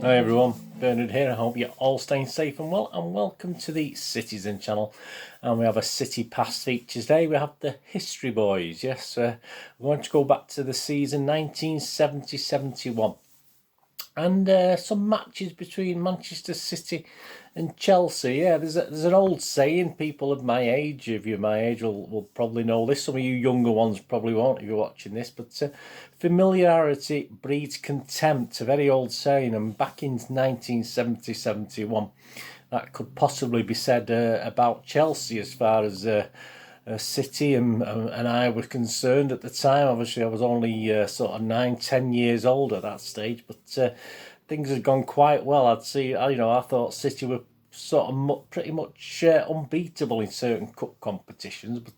Hi everyone, Bernard here. I hope you're all staying safe and well, and welcome to the Citizen channel. And we have a City Past feature today. We have the History Boys. Yes, we're going to go back to the season 1970-71. And some matches between Manchester City and Chelsea. Yeah, there's an old saying. People of my age, if you're my age, will probably know this. Some of you younger ones probably won't if you're watching this. But familiarity breeds contempt. A very old saying. And back in 1970-71, that could possibly be said about Chelsea as far as City and I were concerned at the time. Obviously, I was only sort of 9-10 years old at that stage, but things had gone quite well. I thought City were sort of pretty much unbeatable in certain cup competitions, but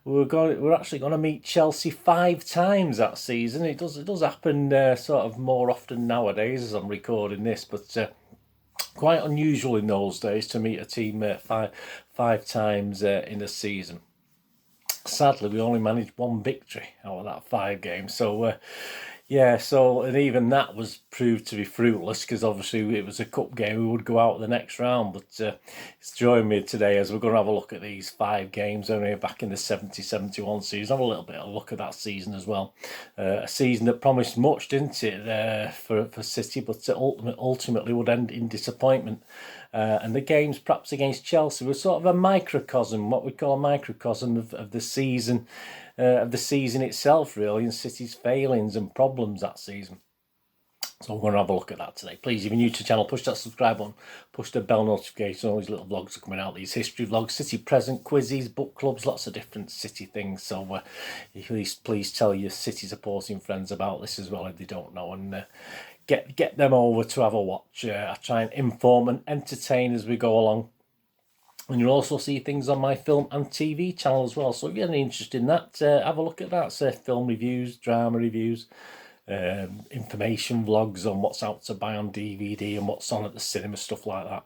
we're actually going to meet Chelsea 5 times that season. It does happen sort of more often nowadays as I'm recording this, but quite unusual in those days to meet a team five times in a season. Sadly, we only managed 1 victory out of that 5 games. So, and even that was proved to be fruitless because obviously it was a cup game. We would go out the next round. But it's joining me today as we're going to have a look at these 5 games only back in the 70-71 season. Have a little bit of a look at that season as well. A season that promised much, didn't it, for City, but ultimately would end in disappointment. And the games perhaps against Chelsea were sort of a microcosm, what we call a microcosm of the season. Of the season itself, really, and City's failings and problems that season. So we're going to have a look at that today. Please, if you're new to the channel, push that subscribe button, push the bell notification. All these little vlogs are coming out, these history vlogs, City present, quizzes, book clubs, lots of different City things. So please tell your City supporting friends about this as well if they don't know, and get them over to have a watch. I try and inform and entertain as we go along. And you'll also see things on my film and TV channel as well. So if you're any interest in that, have a look at that. Say film reviews, drama reviews, information vlogs on what's out to buy on DVD and what's on at the cinema, stuff like that.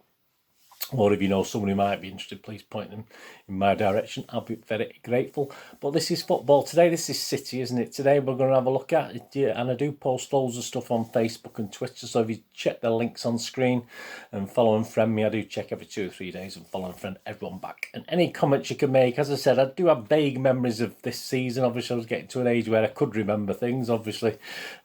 Or if you know someone who might be interested, please point them in my direction. I'll be very grateful. But this is football today. This is City, isn't it? Today we're going to have a look at it. And I do post loads of stuff on Facebook and Twitter. So if you check the links on screen and follow and friend me, I do check every 2 or 3 days and follow and friend everyone back. And any comments you can make, as I said, I do have vague memories of this season. Obviously, I was getting to an age where I could remember things. Obviously,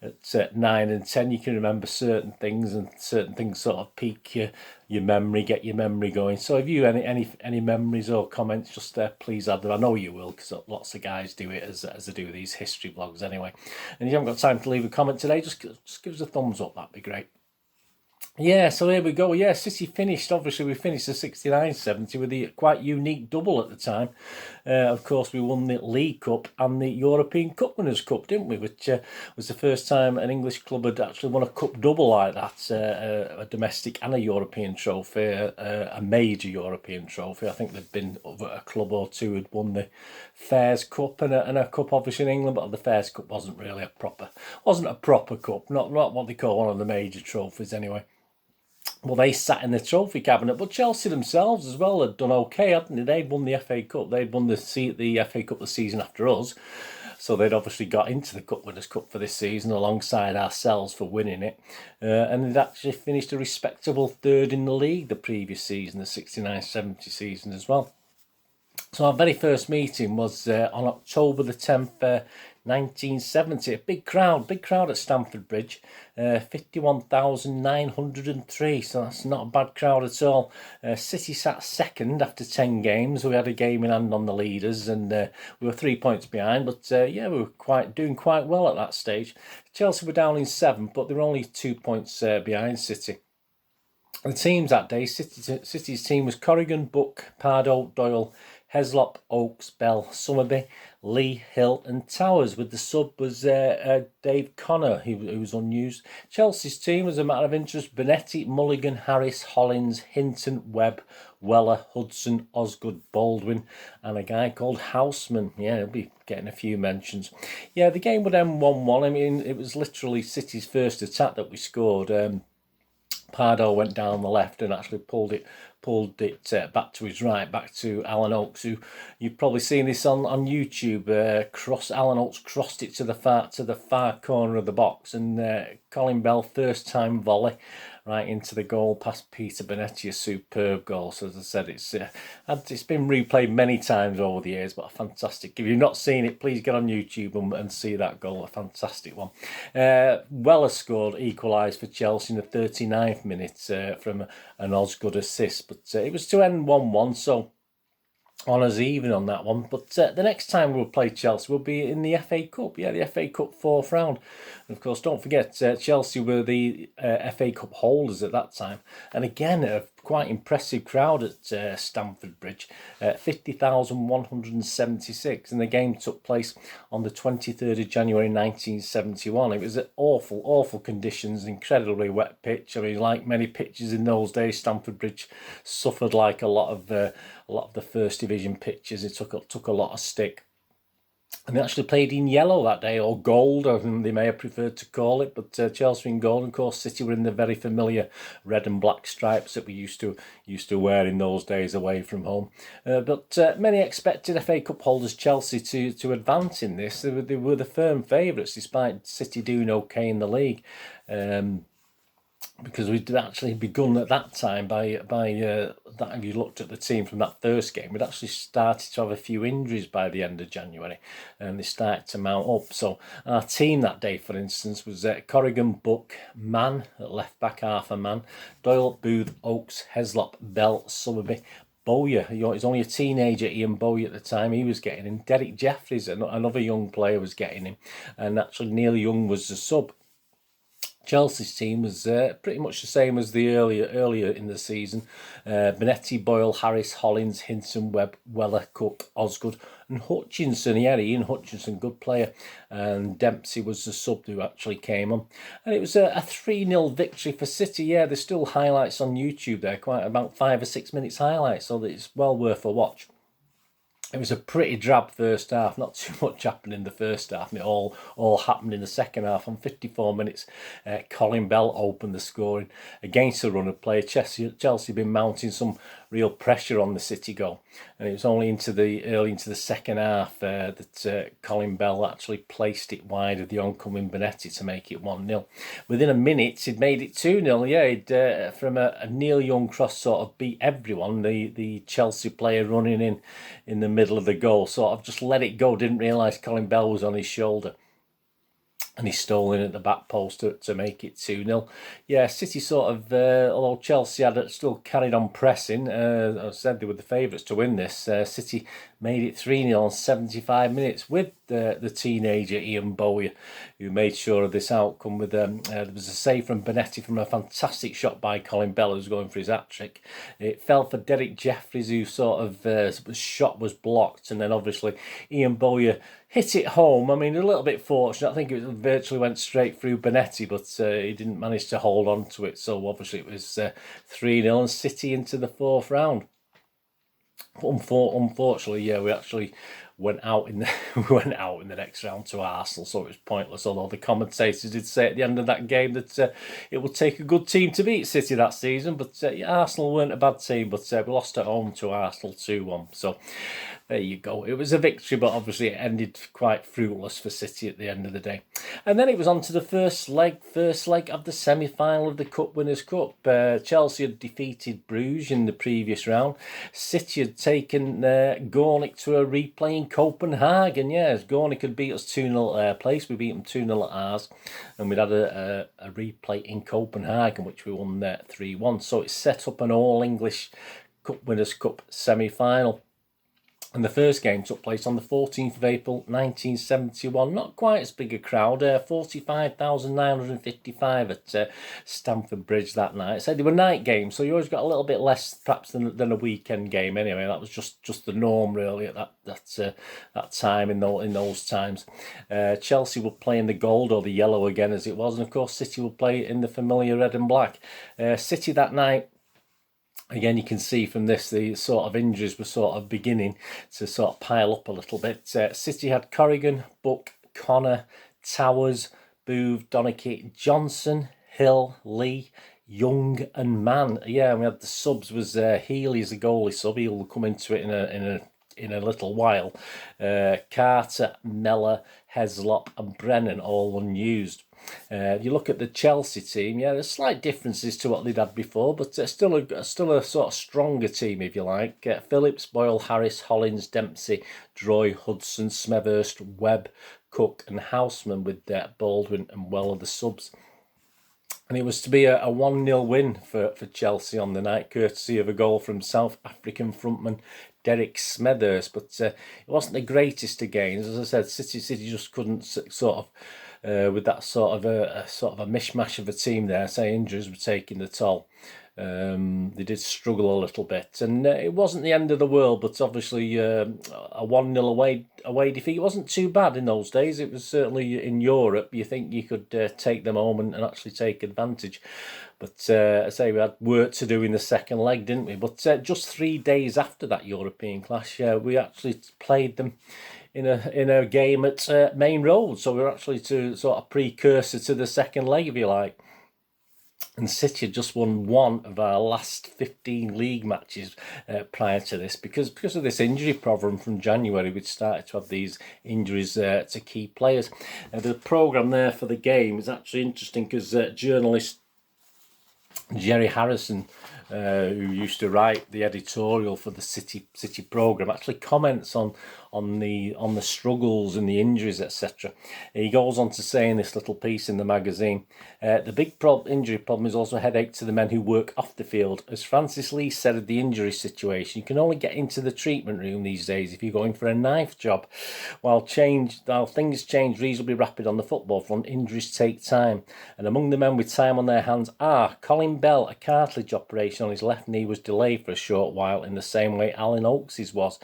at 9 and 10, you can remember certain things, and certain things sort of pique your memory, get your memory going. So if you any memories or comments, just please add them. I know you will, because lots of guys do it as they do these history vlogs anyway. And if you haven't got time to leave a comment today, just give us a thumbs up. That'd be great. Yeah, so here we go. Yeah, City finished. Obviously, we finished the 69-70 with a quite unique double at the time. Of course, we won the League Cup and the European Cup Winners' Cup, didn't we? Which was the first time an English club had actually won a cup double like that, a domestic and a European trophy, a major European trophy. I think there'd been a club or two had won the Fairs Cup and a cup, obviously, in England, but the Fairs Cup wasn't really a proper cup, not what they call one of the major trophies anyway. Well, they sat in the trophy cabinet, but Chelsea themselves as well had done okay, hadn't they? They'd won the FA Cup. They'd won the FA Cup the season after us. So they'd obviously got into the Cup Winners' Cup for this season alongside ourselves for winning it. And they'd actually finished a respectable 3rd in the league the previous season, the 69-70 season as well. So our very first meeting was on October the 10th, 1970. A big crowd at Stamford Bridge, 51,903. So that's not a bad crowd at all. City sat second after 10 games. We had a game in hand on the leaders, and we were 3 points behind. But we were doing quite well at that stage. Chelsea were down in 7th, but they were only 2 points behind City. The teams that day, City's team was Corrigan, Buck, Pardo, Doyle, Heslop, Oakes, Bell, Summerby, Lee, Hill and Towers. With the sub was Dave Connor, who was unused. Chelsea's team was a matter of interest: Bonetti, Mulligan, Harris, Hollins, Hinton, Webb, Weller, Hudson, Osgood, Baldwin and a guy called Houseman. Yeah, he'll be getting a few mentions. Yeah, the game would end 1-1. I mean, it was literally City's first attack that we scored. Pardo went down the left and actually pulled it back to his right, back to Alan Oakes, who you've probably seen this on YouTube. Alan Oakes crossed it to the far corner of the box, and Colin Bell first time volley right into the goal past Peter Bonetti, a superb goal. So as I said, it's been replayed many times over the years, but a fantastic. If you've not seen it, please get on YouTube and see that goal, a fantastic one. Weller scored, equalised for Chelsea in the 39th minute from an Osgood assist, but it was to end 1-1, so honours even on that one. But the next time we'll play Chelsea will be in the FA Cup. Yeah, the FA Cup 4th round. And of course, don't forget, Chelsea were the FA Cup holders at that time. And again, a quite impressive crowd at Stamford Bridge, 50,176. And the game took place on the 23rd of January 1971. It was awful, awful conditions, incredibly wet pitch. I mean, like many pitches in those days, Stamford Bridge suffered like a lot of the First Division pitches. It took a lot of stick. And they actually played in yellow that day, or gold, or they may have preferred to call it. But Chelsea in gold, and of course City were in the very familiar red and black stripes that we used to wear in those days away from home. But many expected FA Cup holders Chelsea to advance in this. They were the firm favourites, despite City doing okay in the league. Because we'd actually begun at that time by that. If you looked at the team from that first game, we'd actually started to have a few injuries by the end of January, and they started to mount up. So our team that day, for instance, was Corrigan, Buck, Mann at left back, Arthur Mann, Doyle, Booth, Oakes, Heslop, Bell, Sowerby, Bowyer. He's only a teenager, Ian Bowyer at the time. He was getting him. Derek Jeffries, another young player, was getting him, and actually Neil Young was the sub. Chelsea's team was pretty much the same as the earlier in the season. Bonetti, Boyle, Harris, Hollins, Hinton, Webb, Weller, Cook, Osgood and Hutchinson. Yeah, Ian Hutchinson, good player. And Dempsey was the sub who actually came on. And it was a 3-0 victory for City. Yeah, there's still highlights on YouTube there, quite about 5 or 6 minutes highlights, so that it's well worth a watch. It was a pretty drab first half, not too much happened in the first half, and it all happened in the second half. On 54 minutes, Colin Bell opened the scoring against a run of play. Chelsea had been mounting some real pressure on the City goal, and it was only early into the second half that Colin Bell actually placed it wide of the oncoming Bonetti to make it 1-0. Within a minute, he'd made it 2-0. Yeah, he'd from a Neil Young cross sort of beat everyone. The Chelsea player running in the middle of the goal sort of just let it go, didn't realise Colin Bell was on his shoulder, and he stole in at the back post to make it 2-0. Yeah, City sort of, although Chelsea had still carried on pressing, I said they were the favourites to win this. City made it 3-0 on 75 minutes with the teenager Ian Bowyer, who made sure of this outcome. With there was a save from Bonetti from a fantastic shot by Colin Bell, who was going for his hat-trick. It fell for Derek Jeffries, who sort of shot was blocked, and then obviously Ian Bowyer hit it home. I mean, a little bit fortunate. I think it virtually went straight through Bonetti, but he didn't manage to hold on to it. So obviously it was 3-0 and City into the 4th round. Unfortunately, yeah, we actually went out in the next round to Arsenal, so it was pointless. Although the commentators did say at the end of that game that it would take a good team to beat City that season, but Arsenal weren't a bad team, but we lost at home to Arsenal 2-1. So there you go. It was a victory, but obviously it ended quite fruitless for City at the end of the day. And then it was on to the first leg of the semi-final of the Cup Winners' Cup. Chelsea had defeated Bruges in the previous round. City had taken Gornik to a replay in Copenhagen. Yeah, Gornik had beat us 2-0 at their place. We beat them 2-0 at ours. And we'd had a replay in Copenhagen, which we won 3-1. So it set up an all-English Cup Winners' Cup semi-final. And the first game took place on the 14th of April 1971. Not quite as big a crowd, 45,955 at Stamford Bridge that night. So they were night games, so you always got a little bit less perhaps than a weekend game anyway. That was just the norm really at that time in those times. Chelsea would play in the gold or the yellow again as it was, and of course City would play in the familiar red and black. City that night, again, you can see from this, the sort of injuries were sort of beginning to sort of pile up a little bit. City had Corrigan, Buck, Connor, Towers, Booth, Donachie, Johnson, Hill, Lee, Young and Mann. Yeah, and we had the subs was Healy as a goalie sub. He'll come into it in a little while. Carter, Mellor, Heslop and Brennan all unused. You look at the Chelsea team, yeah, there's slight differences to what they'd had before, but still a sort of stronger team, if you like. Phillips, Boyle, Harris, Hollins, Dempsey, Droy, Hudson, Smethurst, Webb, Cook and Houseman, with Baldwin and Weller the subs. And it was to be a 1-0 win for Chelsea on the night, courtesy of a goal from South African frontman Derek Smethurst. But it wasn't the greatest of games. As I said, City just couldn't sort of, with that sort of a mishmash of a team there, say injuries were taking the toll. They did struggle a little bit, and it wasn't the end of the world, but obviously a 1-0 away defeat wasn't too bad in those days. It was certainly, in Europe, you think you could take them home and actually take advantage. But I say we had work to do in the second leg, didn't we? But just 3 days after that European clash, we actually played them in a game at Main Road. So we were actually to sort of precursor to the second leg, if you like. And City had just won one of our last 15 league matches prior to this, because of this injury problem from January. We'd started to have these injuries to key players. The programme there for the game is actually interesting, because journalist Jerry Harrison, who used to write the editorial for the City programme, actually comments on the struggles and the injuries, etc. He goes on to say in this little piece in the magazine, the big injury problem is also a headache to the men who work off the field. As Francis Lee said of the injury situation, you can only get into the treatment room these days if you're going for a knife job. While things change reasonably rapid on the football front, injuries take time. And among the men with time on their hands are Colin Bell. A cartilage operation on his left knee was delayed for a short while, in the same way Alan Oakes's was.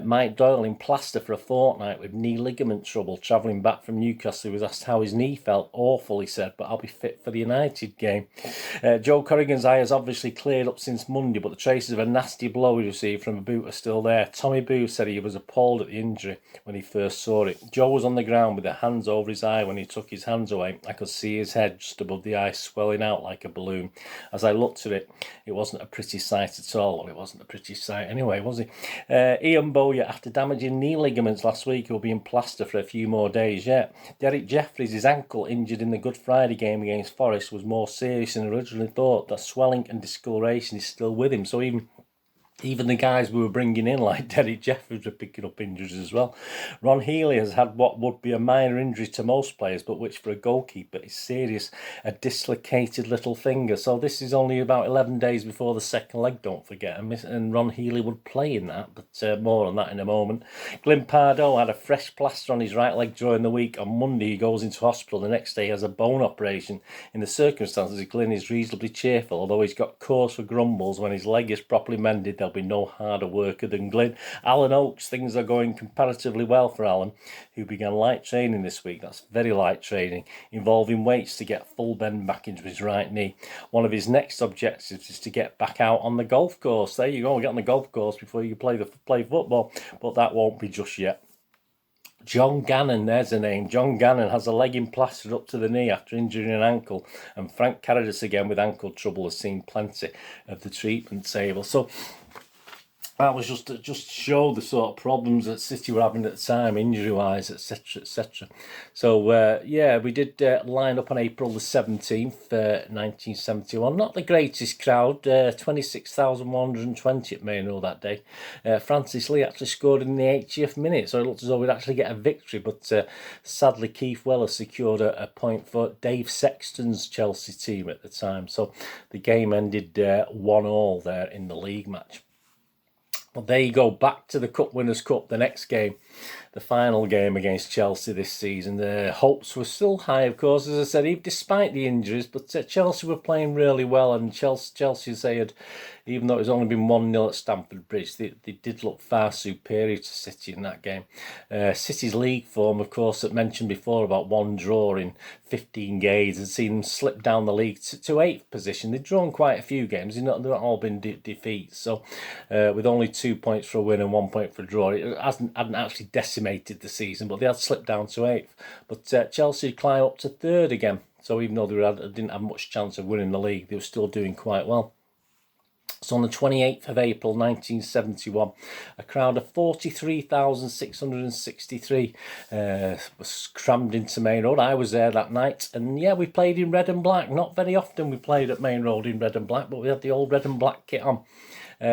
Mike Doyle in plaster for a fortnight with knee ligament trouble, travelling back from Newcastle. He was asked how his knee felt. Awful, he said, but I'll be fit for the United game. Joe Corrigan's eye has obviously cleared up since Monday, but the traces of a nasty blow he received from a boot are still there. Tommy Booth said he was appalled at the injury when he first saw it. Joe was on the ground with their hands over his eye. When he took his hands away, I could see his head just above the eye swelling out like a balloon. As I looked at it, it wasn't a pretty sight at all. Well, it wasn't a pretty sight anyway, was it? Ian Bowyer, after damaging knee ligaments last week, will be in plaster for a few more days yet. Derek Jeffries, his ankle injured in the Good Friday game against Forest, was more serious than originally thought. That swelling and discoloration is still with him, so even the guys we were bringing in, like Derek Jeffries, were picking up injuries as well. Ron Healy has had what would be a minor injury to most players, but which for a goalkeeper is serious, a dislocated little finger. So this is only about 11 days before the second leg, don't forget. And Ron Healy would play in that, but more on that in a moment. Glyn Pardoe had a fresh plaster on his right leg during the week. On Monday, he goes into hospital. The next day, he has a bone operation. In the circumstances, Glyn is reasonably cheerful, although he's got cause for grumbles. When his leg is properly mended, there'll be no harder worker than Glyn. Alan Oakes, things are going comparatively well for Alan, who began light training this week. That's very light training, involving weights to get full bend back into his right knee. One of his next objectives is to get back out on the golf course. There you go, get on the golf course before you play football, but that won't be just yet. John Gannon, there's a name. John Gannon has a leg plastered up to the knee after injuring an ankle, and Frank Carradus, again with ankle trouble, has seen plenty of the treatment table. So that was just to show the sort of problems that City were having at the time, injury-wise, etc., etc. So, we did line up on April the 17th, 1971. Not the greatest crowd, 26,120 at Maynooth that day. Francis Lee actually scored in the 80th minute, so it looked as though we'd actually get a victory, but sadly Keith Weller secured a point for Dave Sexton's Chelsea team at the time. So the game ended 1-1 there in the league match. Well, there you go, back to the Cup Winners' Cup, the next game, the final game against Chelsea this season. The hopes were still high, of course, as I said, despite the injuries, but Chelsea were playing really well, and Chelsea, they had, even though it was only been 1-0 at Stamford Bridge, they did look far superior to City in that game. City's league form, of course, that mentioned before about one draw in 15 games, had seen them slip down the league to 8th position. They'd drawn quite a few games, they've not all been defeats, so with only 2 points for a win and 1 point for a draw, it hadn't actually decimated the season, but they had slipped down to 8th. But Chelsea climbed up to 3rd again, so even though they didn't have much chance of winning the league, they were still doing quite well. So on the 28th of April 1971, a crowd of 43,663 was crammed into Main Road. I was there that night, and yeah, we played in red and black. Not very often we played at Main Road in red and black, but we had the old red and black kit on.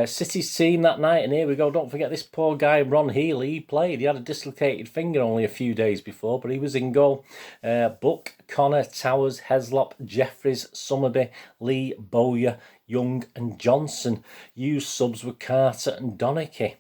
City's team that night, and here we go, don't forget this poor guy Ron Healy. He played, he had a dislocated finger only a few days before, but he was in goal. Buck, Connor, Towers, Heslop, Jeffries, Summerby, Lee, Bowyer, Young and Johnson. Used subs were Carter and Donachie.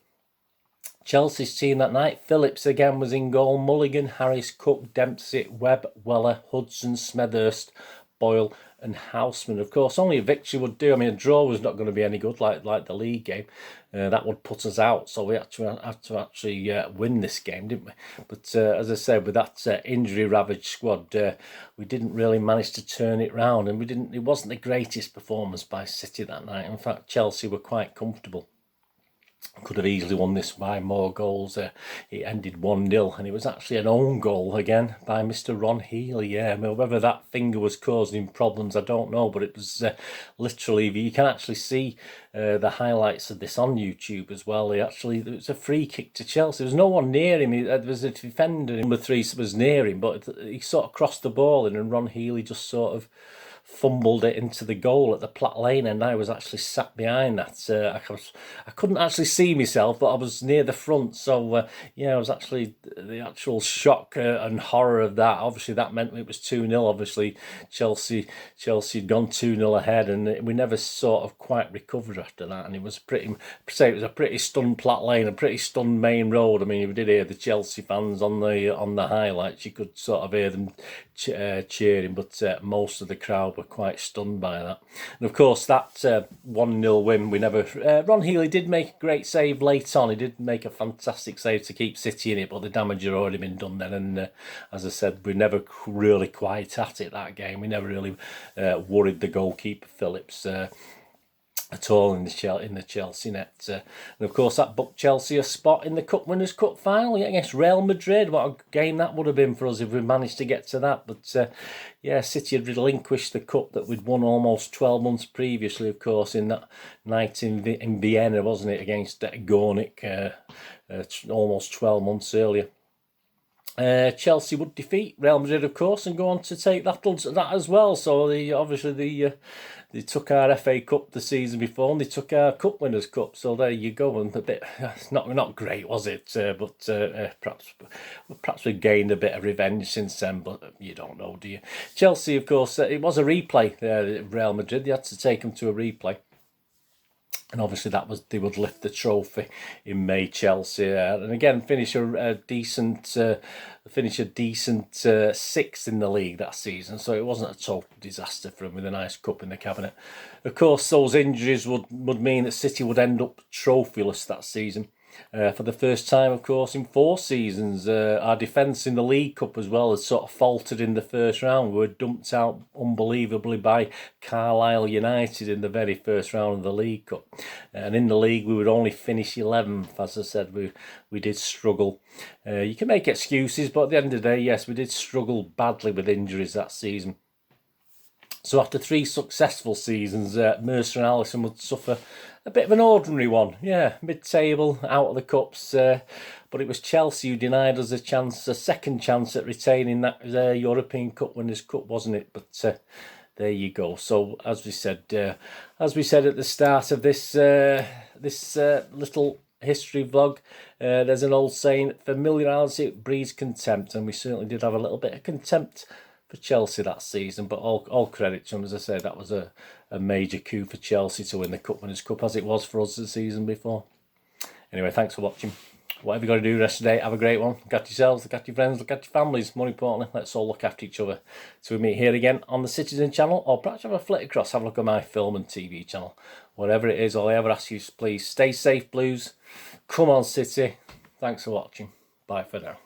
Chelsea's team that night, Phillips again was in goal, Mulligan, Harris, Cook, Dempsey, Webb, Weller, Hudson, Smethurst, Boyle and Houseman. Of course, only a victory would do. I mean, a draw was not going to be any good like the league game. That would put us out, so we had to actually win this game, didn't we? But as I said, with that injury-ravaged squad, we didn't really manage to turn it round, and it wasn't the greatest performance by City that night. In fact, Chelsea were quite comfortable. Could have easily won this by more goals. It ended 1-0, and it was actually an own goal again by Mr. Ron Healy. Yeah, I mean, whether that finger was causing him problems, I don't know, but it was literally, you can actually see the highlights of this on YouTube as well. It was a free kick to Chelsea. There was no one near him. There was a defender, number 3 was near him, but he sort of crossed the ball in, and Ron Healy just sort of fumbled it into the goal at the Platt Lane, and I was actually sat behind that. I couldn't actually see myself, but I was near the front, so yeah, I was actually the actual shock and horror of that. Obviously, that meant it was 2-0. Obviously, Chelsea had gone 2-0 ahead, and we never sort of quite recovered after that. And it was it was a pretty stunned Platt Lane, a pretty stunned Main Road. I mean, we did hear the Chelsea fans on the highlights. You could sort of hear them cheering, but most of the crowd were quite stunned by that. And of course, that 1-0 win, we never... Ron Healy did make a great save late on. He did make a fantastic save to keep City in it, but the damage had already been done then. And as I said, we never really quite at it that game. We never really worried the goalkeeper, Phillips, at all in the Chelsea net. And of course, that booked Chelsea a spot in the Cup Winners' Cup final against Real Madrid. What a game that would have been for us if we managed to get to that. But yeah, City had relinquished the cup that we'd won almost 12 months previously, of course, in that night in Vienna, wasn't it, against Gornik, almost 12 months earlier. Chelsea would defeat Real Madrid, of course, and go on to take that as well. So they took our FA Cup the season before, and they took our Cup Winners' Cup. So there you go. And a bit, not great, was it? But perhaps we gained a bit of revenge since then. But you don't know, do you? Chelsea, of course, it was a replay. Real Madrid, they had to take them to a replay. And obviously they would lift the trophy in May, Chelsea, and again finish a decent sixth in the league that season. So it wasn't a total disaster for them, with a nice cup in the cabinet. Of course, those injuries would mean that City would end up trophyless that season. For the first time, of course, in 4 seasons. Our defence in the League Cup as well has sort of faltered in the first round. We were dumped out unbelievably by Carlisle United in the very first round of the League Cup. And in the league, we would only finish 11th. As I said, we did struggle. You can make excuses, but at the end of the day, yes, we did struggle badly with injuries that season. So after 3 successful seasons, Mercer and Allison would suffer a bit of an ordinary one. Yeah, mid-table, out of the cups. But it was Chelsea who denied us a second chance at retaining that European Cup Winners' Cup, wasn't it? But there you go. So as we said at the start of this little history vlog, there's an old saying: familiarity breeds contempt, and we certainly did have a little bit of contempt for Chelsea that season, but all credit to them. As I say, that was a major coup for Chelsea to win the Cup Winners' Cup, as it was for us the season before. Anyway, thanks for watching. Whatever you got to do the rest of the day, have a great one. Look after yourselves, look after your friends, look after your families. More importantly, let's all look after each other. So we meet here again on the Citizen channel, or perhaps have a flick across, have a look at my film and TV channel. Whatever it is, all I ever ask you is please stay safe, Blues. Come on, City. Thanks for watching. Bye for now.